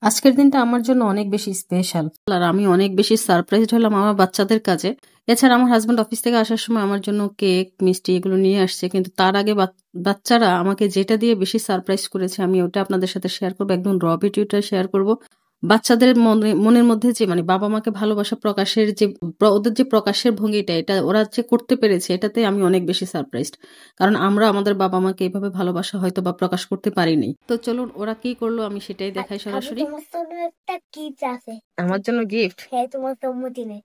আজকের দিনটা আমার জন্য অনেক বেশি স্পেশাল। আর আমি অনেক বেশি সারপ্রাইজড হলাম আমার বাচ্চাদের কাজে। এছাড়া আমার হাসব্যান্ড অফিস থেকে আসার সময় আমার জন্য কেক, মিষ্টি এগুলো নিয়ে আসছে। কিন্তু তার আগে বাচ্চারা আমাকে যেটা দিয়ে বেশি সারপ্রাইজ করেছে আমি ওটা আপনাদের সাথে শেয়ার করব। একদম র ভিডিওটা শেয়ার করব। বাচ্চাদের মনের মধ্যে যে মানে বাবা-মাকে ভালোবাসা প্রকাশের যে ওদের যে প্রকাশের ভঙ্গিটা এটা ওরা যে করতে পেরেছে এটাতে আমি অনেক বেশি সারপ্রাইজড। কারণ আমরা আমাদের বাবা-মাকে এভাবে ভালোবাসা হয়তোবা প্রকাশ করতে পারিনি। তো চলুন ওরা কি করলো আমি সেটাই দেখাই সরাসরি। তোমার জন্য একটা গিফট আছে। আমার জন্য গিফট? হ্যাঁ, তোমার জন্মদিনে।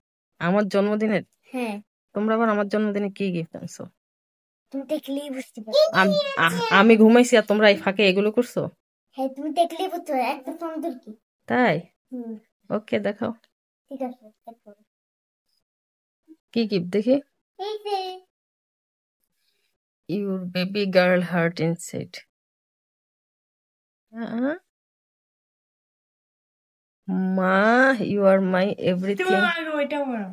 আমার জন্মদিনের? হ্যাঁ, তোমরা আবার আমার জন্মদিনে কি গিফট আনছো? তুমি দেখলেই বুঝতে পারবে। আমি ঘুমাইছি আর তোমরা এই ফাঁকে এগুলো করছো? হ্যাঁ, তুমি দেখলেই বুঝতে পারবে একটা সুন্দর কি। তাই? হুম, ওকে, দেখাও ঠিক আছে, দেখো। কি গিফট দেখি। এই যে your baby girl heart inside. মা, ইউ আর মাই এভরিথিং। তোমার আগে ওইটা বলো।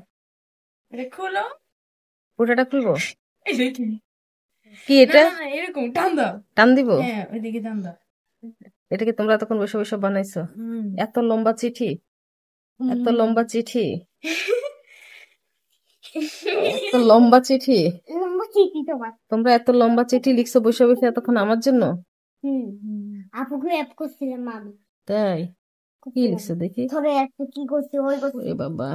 এটা খোলো। পুরোটা খুলবো? এই যে কি? কি না এটা? না না, এরকম টান দাও। টান দিব? হ্যাঁ, ওইদিকে টান দাও। এটা কি তোমরা তখন বসে বসে বানাইছো? এত লম্বা চিঠি, এত লম্বা চিঠি, এত লম্বা চিঠি। লম্বা চিঠি তোমার। তোমরা এত লম্বা চিঠি লিখছো বসে বসে এতক্ষণ আমার জন্য? হুম, আপুকে অ্যাপ করছিলাম আমি। তাই? কি লিখছো দেখি। ধরে একটা কি করছি ওই করছি। ওরে বাবা।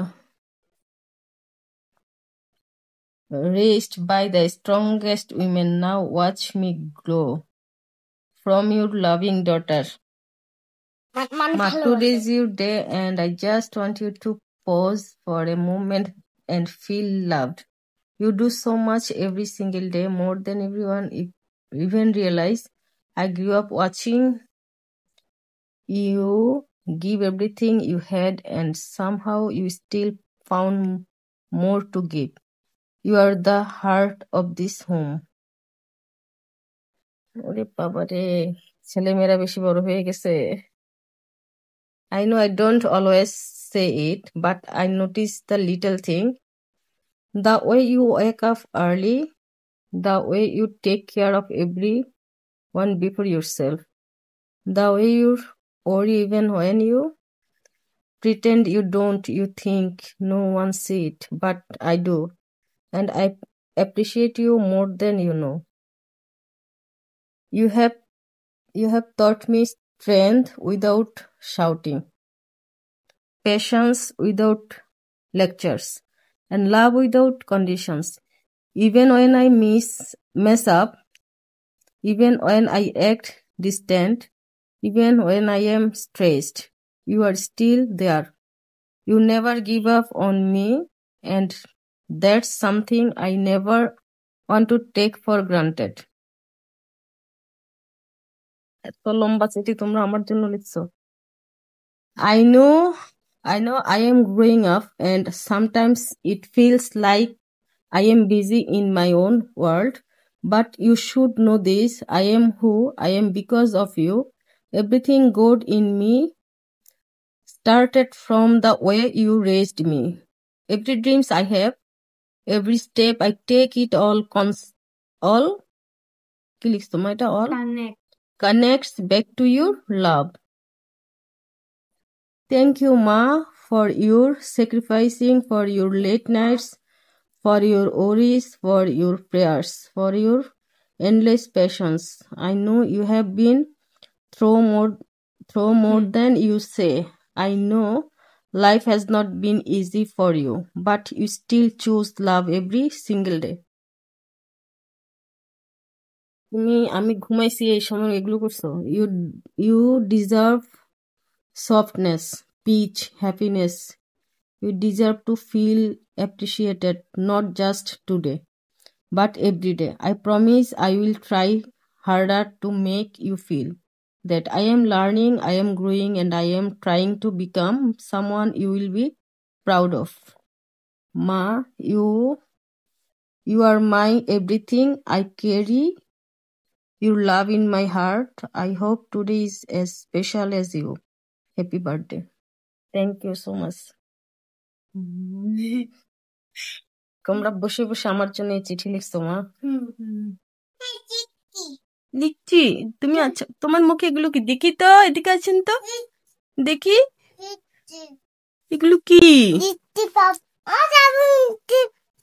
Raised by the strongest women, now watch me grow. From your loving daughter. Ma, today is your day and I just want you to pause for a moment and feel loved. You do so much every single day, more than everyone even realize. I grew up watching you give everything you had and somehow you still found more to give. You are the heart of this home. ওরে বাবা রে, ছেলেমেয়েরা বেশি বড় হয়ে গেছে। I know I don't always say it, but I notice the little thing. The way you wake up early, the way you take care of everyone before yourself, the way you worry even when you pretend you don't, you think no one see it, but I do, and I appreciate you more than you know. You have taught me strength without shouting, patience without lectures, and love without conditions. Even when I mess up, even when I act distant, even when I am stressed, you are still there. You never give up on me, and that's something I never want to take for granted. এত লম্বা চিঠি তোমরা আমার জন্য লিখছো। I know I am growing up and sometimes it feels like I am busy in my own world, but you should know this. I am who I am because of you. Everything good in me started from the way you raised me. Every dreams I have, every step I take, it all কি লিখছো তোমার এটা? all connects back to your love. Thank you, Ma, for your sacrificing, for your late nights, for your worries, for your prayers, for your endless passions. I know you have been through more than you say. I know life has not been easy for you, but you still choose love every single day. আমি ঘুমাইছি এই সময় এগুলো করছো? You deserve softness, peace, happiness. You deserve to feel appreciated, not just today, but every day. I promise I will try harder to make you feel that I am learning, I am growing, and I am trying to become someone you will be proud of. Ma, you are my everything. I carry your love in my heart. I hope today is as special as you. Happy birthday. Thank you so much. তোমরা বসে বসে আমার জন্য এই চিঠি লিখছো মা? লিখছি? তুমি আচ্ছা তোমার মুখে এগুলো কি দেখি তো, এদিকে আছেন তো। দেখি এগুলো কি? লিট্টি পাপ আজ আমি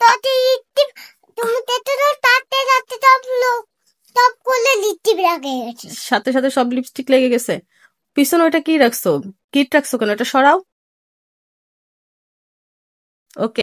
তাতে লিট্টি তুমি তেতে তো তাতে তাতে টপ করলে লিট্টি লাগে গেছে। সাথে সাথে সব লিপস্টিক লেগে গেছে। পিছনে ওটা কি রাখছো? কিট রাখছো কেন? এটা সরাও। ওকে।